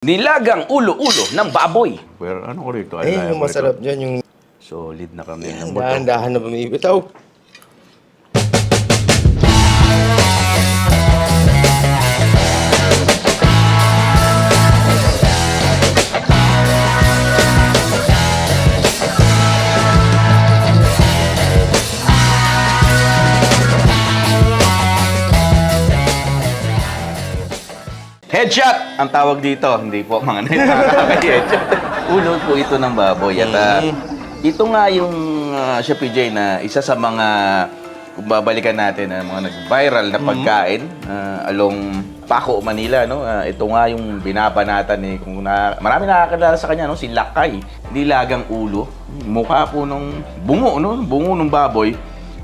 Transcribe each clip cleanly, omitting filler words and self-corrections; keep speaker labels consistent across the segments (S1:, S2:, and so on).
S1: Nilagang ulo-ulo ng baboy.
S2: Pero ano ko rito?
S3: Yung masarap dyan, yung
S2: Solid na kami. Ano ba to?
S3: dahan-dahan na bumibitaw.
S1: Headshot ang tawag dito. Hindi po mga nakaka-headshot. Ulo po ito ng baboy. At ito nga yung Chef PJ na isa sa mga kung babalikan natin mga nag-viral na pagkain along Paco, Manila, no? Ito nga yung binabanatan ni marami nakakilala sa kanya, no? Si Lakay. Nilagang ulo. Mukha po nung bungo, no? Bungo ng baboy.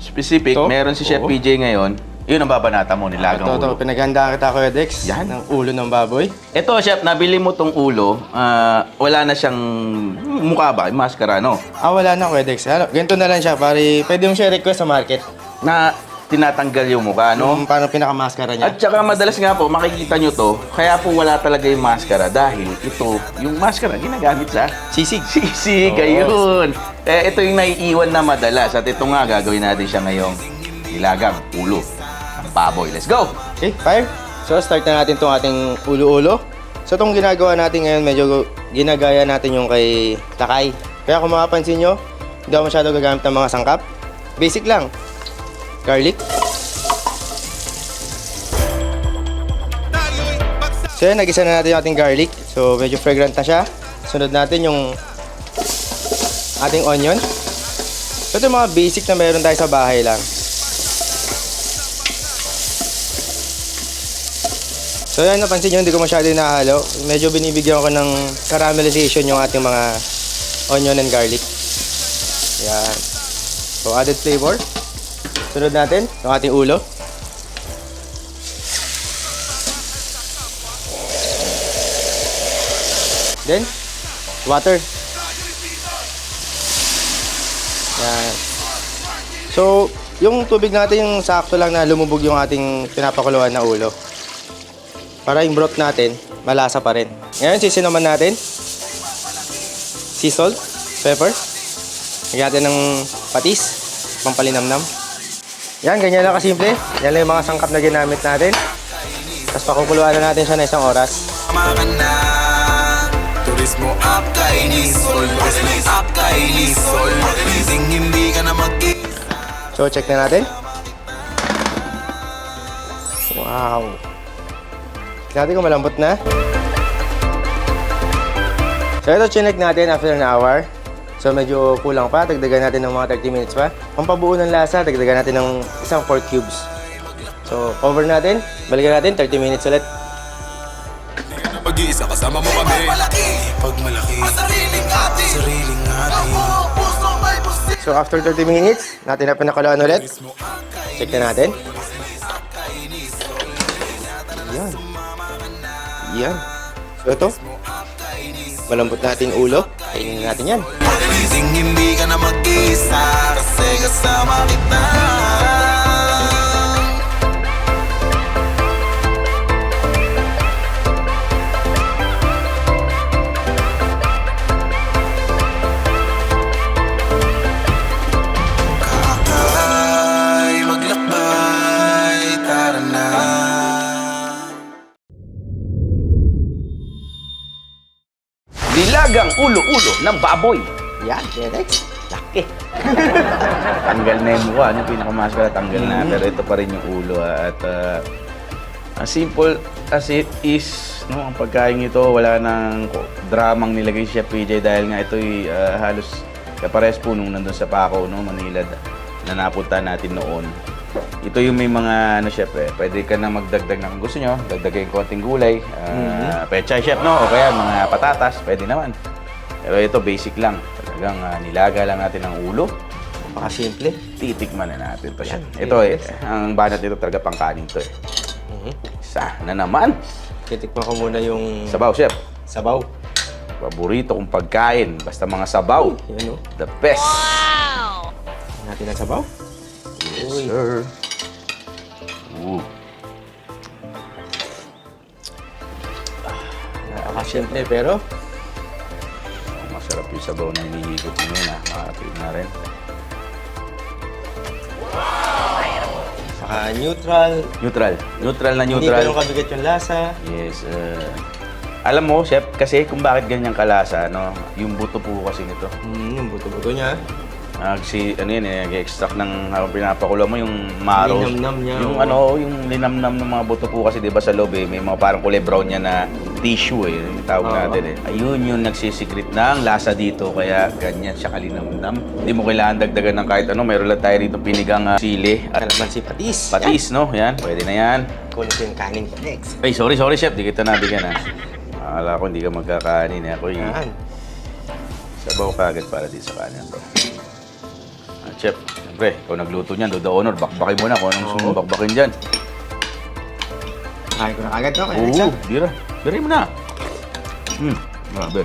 S1: Specific,
S3: Ito?
S1: meron si Chef
S3: Oo.
S1: PJ ngayon. Yun ang babanata mo, nilagang ulo.
S3: Ito, pinaghandaan kita, Kuya Dex.
S1: Yan.
S3: Ng ulo ng baboy.
S1: Ito, Chef, nabili mo tong ulo. Wala na siyang mukha ba? Maskara, no?
S3: Wala na, Kuya Dex. Ganito na lang siya, pwede mo siya request sa market.
S1: Na tinatanggal yung mukha, no?
S3: Parang pinaka-maskara niya.
S1: At saka madalas nga po, makikita nyo to, kaya po wala talaga yung maskara dahil ito, yung maskara, ginagamit sa
S3: Sisig.
S1: sisig, ayun. Ito yung naiiwan na madalas at ito nga, gagawin natin siya ngayong nilagang ulo ng baboy. Let's go!
S3: Okay, fire. So, start na natin itong ating ulo-ulo. So, itong ginagawa natin ngayon, medyo ginagaya natin yung kay Lakay. Kaya kung makapansin nyo, hindi ako masyado gagamit ng mga sangkap. Basic lang. Garlic. So, yan, nagisa na natin yung ating garlic. So, medyo fragrant na siya. Sunod natin yung ating onion. So, ito yung mga basic na meron tayo sa bahay lang. So yan, napansin nyo, hindi ko masyado hinahalo. Medyo binibigyan ko ng caramelization yung ating mga onion and garlic. Yan. So added flavor. Sunod natin, yung ating ulo. Then, water. Yan. So, yung tubig natin, yung sakto lang na lumubog yung ating pinapakuluan na ulo. Para yung broth natin, malasa pa rin. Ngayon, sisinaman natin. Sea salt, pepper. Lagyan natin ng patis, pampalinamnam. Yan, ganyan lang kasimple. Yan lang yung mga sangkap na ginamit natin. Tapos pakukuluan na natin siya na isang oras.
S4: Turismo up kay Nisol, up kay Nisol. Hindi ka na
S3: So, check na natin. Wow. Tingnan natin kung malambot na. So, ito chinek natin after an hour. So, medyo kulang pa. Dagdagan natin ng mga 30 minutes pa. Pampabuo ng lasa, dagdagan natin ng isang 4 cubes. So, cover natin. Balikan natin, 30 minutes ulit.
S4: Pag-iisa kasama mo kami. Pag malaki, sariling atin.
S3: So, after 30 minutes, natin na pinakuluan ulit. Check na natin. Yan. Yan. So, ito. Malambot natin ulo. Kainin natin yan.
S4: Hindi ka na mag-isa kasi kasama kita. Kakay, maglakbay, tara na.
S1: Nilagang ulo-ulo ng baboy.
S3: Yan. Next.
S1: Laki. Tanggal na yung mukha, yung pinakamaskara tanggal na. Pero ito pa rin yung ulo. At as simple as it is, no, ang pagkain ito, wala nang dramang nilagay si Chef PJ dahil nga ito'y halos kapares po nung nandun sa Paco, no, Manila, na napunta natin noon. Ito yung may mga, chef, pwede ka na magdagdag na kung gusto nyo, dagdagin konting gulay, pechay, chef, no, o kaya mga patatas, pwede naman. Pero ito, basic lang. Talagang nilaga lang natin ang ulo.
S3: Napakasimple.
S1: Titikman na natin to siya.
S3: Yan.
S1: Ito ang banat nito talaga pangkanin to Isa na naman.
S3: Titikman ko muna yung
S1: Sabaw, chef.
S3: sabaw.
S1: Paborito kong pagkain. Basta mga sabaw.
S3: Yan o.
S1: The best.
S3: Natin ang sabaw.
S1: Yes,
S3: Uy.
S1: sir. Ooh.
S3: Siyempre, pero
S1: Masarap yung sabaw na inihigot mo yun, ha? Makakapit na rin.
S3: saka neutral.
S1: Neutral. Neutral na
S3: Hindi
S1: neutral.
S3: ganun kabigat yung lasa.
S1: Yes. Alam mo, chef, kasi kung bakit ganyan kalasa, no? Yung buto po kasi nito.
S3: Yung buto-buto niya.
S1: Nag-extract ng habang pinapakulo mo yung maros.
S3: Linamnam niya,
S1: Yung
S3: oo.
S1: yung linamnam ng mga buto po kasi 'di ba sa loob may mga parang kulay brown niya na tissue yung tawag
S3: Oo.
S1: natin Ayun yung nagsisikret ng lasa dito kaya ganyan siya kalinamnam. Hindi mo kailangan dagdagan ng kahit ano, mayroon lang tayo rito pinigang sili at
S3: Kalamansi patis.
S1: patis, no? Yan, pwede na yan.
S3: Kunin ko yung kanin ko next.
S1: Ay, sorry chef, di kita nabigyan Akala ko hindi ka magkakanin Ako
S3: Yan.
S1: sabaw ka agad para di sa kanin to. Chef, siyempre, ikaw nagluto niyan, do the honor, bakbakin mo na kung anong gusto mong bakbakin dyan.
S3: Kain ko na agad to. Kaya next
S1: Oo, dira. Dira mo na. Grabe.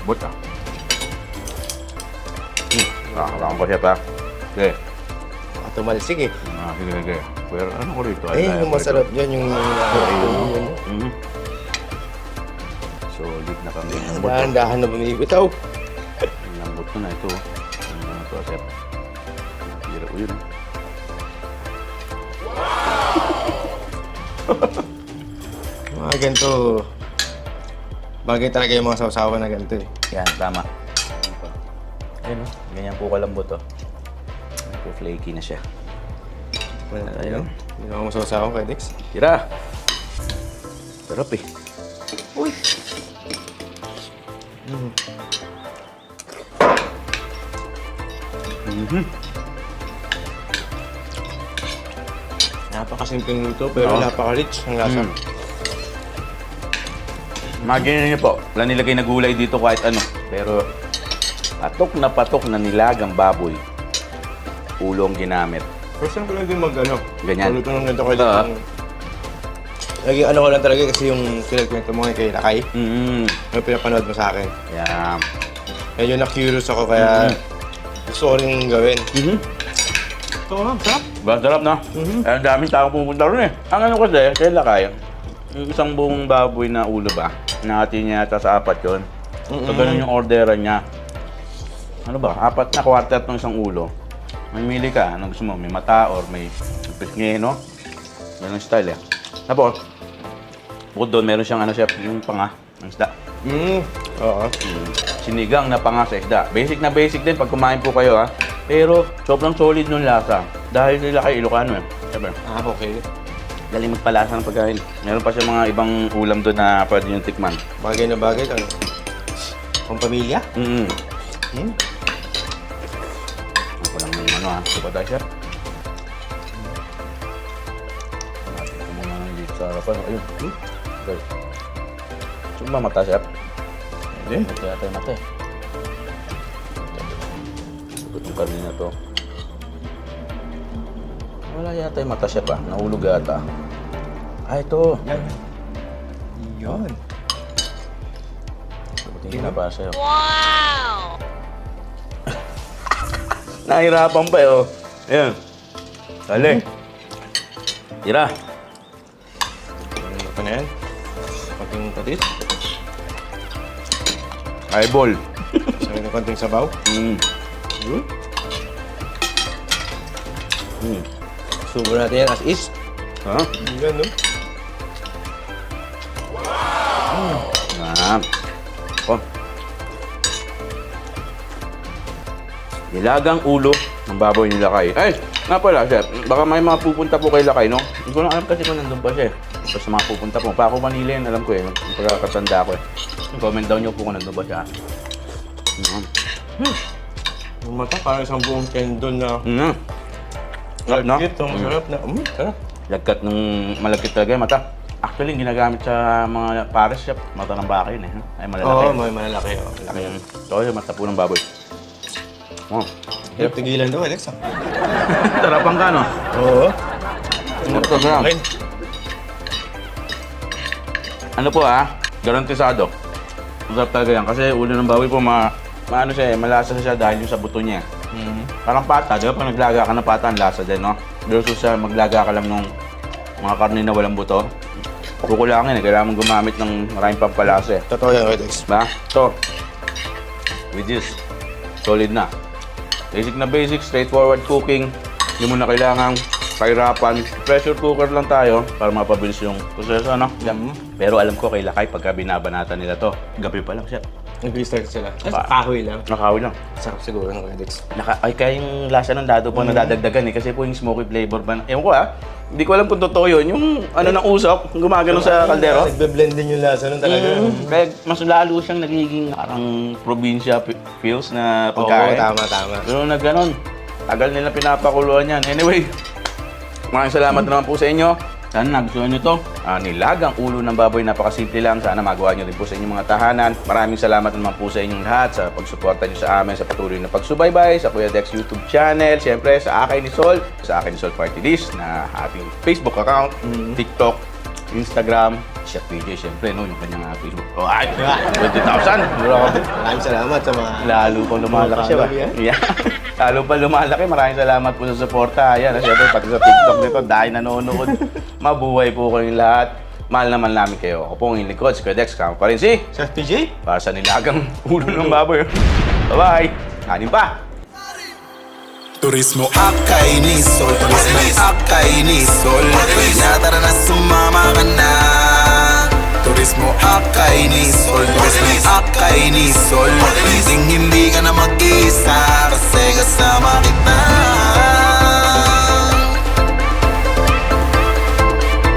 S1: Bot ah. Nakakaroon ko siya pa. Okay.
S3: tumalsik eh.
S1: Sige. Pero ano ko rito?
S3: Eh, yung masarap yan, yung
S1: Mhm. Solid na kami ng buto.
S3: dahan-dahan na bumibitaw.
S1: Ang buto na ito. Ano ito, chef? Hira ko yun.
S3: Mga ganito, bagay talaga yung mga sausawan na ganito eh.
S1: Yan, tama. Ayun, ganyan po kalambot to. Flaky na siya.
S3: Wala tayo. Hindi na ako masausawan kay Dex.
S1: Tira! Sarap eh.
S3: Uy! Napakasimpleng luto pero
S1: Oo.
S3: napaka-rich ang lasa.
S1: Imagine niyo po, wala nilagay na gulay dito kahit ano. Pero patok na nilagang baboy. Ulo ang ginamit.
S3: First time ko lang din mag-ano.
S1: Ganyan.
S3: Luto ng ganito kay Dex.
S1: Oo.
S3: Lagi ano ko lang talaga kasi yung kinagkwento mo kay Lakay. Yung pinapanood mo sa akin.
S1: Yan.
S3: Medyo na-curious ako kaya gusto ko rin gawin. Ito nga, sarap.
S1: Ba, sarap na. Ang daming tao pupunta rin eh. Ang ano kasi, kay Lakay, yung isang buong baboy na ulo ba, nahati niya yata sa 4 yun. So, ganun yung orderan niya. Ano ba, 4 na quarter ng isang ulo. Mamili ka, anong gusto mo, may mata or may pisngi, no? Ganun style eh. Tapos, bukod doon, meron siyang ano siya, yung panga ng isda.
S3: Oo.
S1: Sinigang na panga sa isda. Basic na basic din pag kumain po kayo ha. Pero sobrang solid nung lasa. Dahil nila kay Ilocano eh. Sabi,
S3: Okay.
S1: galing magpalasa ng pagkain. Meron pa siya mga ibang ulam doon na pwede yung tikman.
S3: Bagay na bagay. Ano? Pang pamilya?
S1: Ako lang yung ano ha. Ito pa tayo siya. Natin ko muna ng dito sa harapan. Ayun. Okay. Saan ba mata siya?
S3: Hindi.
S1: Ito yata yung mata eh. Sagot yung kanina to. Wala yata yung mata siya pa. Nahulog yata. Ah, ito.
S3: Yan. Yan.
S1: Sagutin ko na pa sa'yo. Wow! Nahirapan pa eh, oh. Ayan. Dali. Tira.
S3: Ano pa na yan? Konting patit.
S1: Eyeball.
S3: Sabi ng konting sabaw. Subo natin yan as is.
S1: Ha?
S3: Yan, no?
S1: Oh. Nilagang ulo ng baboy ni Lakay. Ay, nga pala, chef. Baka may mga pupunta po kay Lakay, no? Hindi ko lang alam kasi kung nandun pa siya. Tapos sa mga pupunta po. Pa ako Manila yun, alam ko eh. Yung pagkakatanda ko eh. Comment down nyo po kung nandun ba siya.
S3: Yung mata parang isang buong tendon na
S1: Sarap, no?
S3: lagkit. Ang sarap na. Sarap.
S1: Lagkat ng malagkit talaga yung mata. Actually, yung ginagamit sa mga pares, chef, mata ng baka yun eh. Ay, malalaki.
S3: Oo, may malalaki. Malaki.
S1: So, yung mata po ng baboy. Oh.
S3: Hirap tigilan daw, Alex.
S1: Tarapan ka, no?
S3: Oo.
S1: Ano to, gram?
S3: Okay.
S1: Ano po garantisado. Masarap talaga yan. Kasi ulo ng baboy po, maano siya eh, malasa siya dahil yung sa buto niya. Parang pata, di ba? Pag naglaga ka ng pata, ang lasa din, no? Versus sa maglaga ka lang ng mga karne na walang buto. kukulangin eh. Kailangan mong gumamit ng maraming pampalasa eh.
S3: Totoo yan, Kuya Dex.
S1: Diba? So, with this, solid na. Basic na basic, straightforward cooking. Hindi mo na kailangang pahirapan. Pressure cooker lang tayo para mapabilis yung proseso, ano? Pero alam ko kay Lakay, pagka binabanatan nila to, gabi pa lang siya.
S3: Nag-restart sila.
S1: Pa-
S3: Kahoy lang.
S1: Nakawi lang.
S3: Sarap siguro ng Kuya Dex.
S1: Ay, kaya yung lasa ng dado po nadadagdagan eh. Kasi po yung smoky flavor ba? Ewan ko hindi ko alam kung totoo yun. Yung ano ng usok, gumagano sa kaldero.
S3: Nagbe-blend din yung lasa nun talaga.
S1: Kaya mas lalo siyang nagiging parang probinsya feels na
S3: Oo,
S1: pagkain.
S3: tama.
S1: Pero na ganon. Tagal nila pinapakuluan yan. Anyway, maraming salamat naman po sa inyo. Sana nagustuhan nyo to. Nilagang ulo ng baboy, napakasimple lang. Sana magawa nyo rin po sa inyong mga tahanan. Maraming salamat naman po sa inyong lahat sa pagsuporta nyo sa amin, sa patuloy na pagsubaybay, sa Kuya Dex YouTube channel, siyempre sa Akay ni Sol, sa Akay ni Sol Party List na ating Facebook account, TikTok, Instagram, Chef PJ, siyempre, no, yung kanyang Facebook. Oh, ay, 20,000!
S3: Maraming salamat sa mga...
S1: Lalo pang lumalaki siya ba? Yeah. Lalo pa lumalaki. Maraming salamat po sa suporta. Ayan, siyempre, pati sa TikTok nito, dahil nanonood. Mabuhay po kayong lahat. Mahal naman namin kayo. Ako po ang inyong lingkod, si Kuya Dex. Kama pa rin si
S3: Chef PJ?
S1: para sa nilagang ulo ng baboy. Bye-bye! Kanin pa!
S4: Turismo Akay ni Sol, turismo Akay ni Sol. Tara na sumama ka na. Turismo Akay ni Sol, turismo Akay ni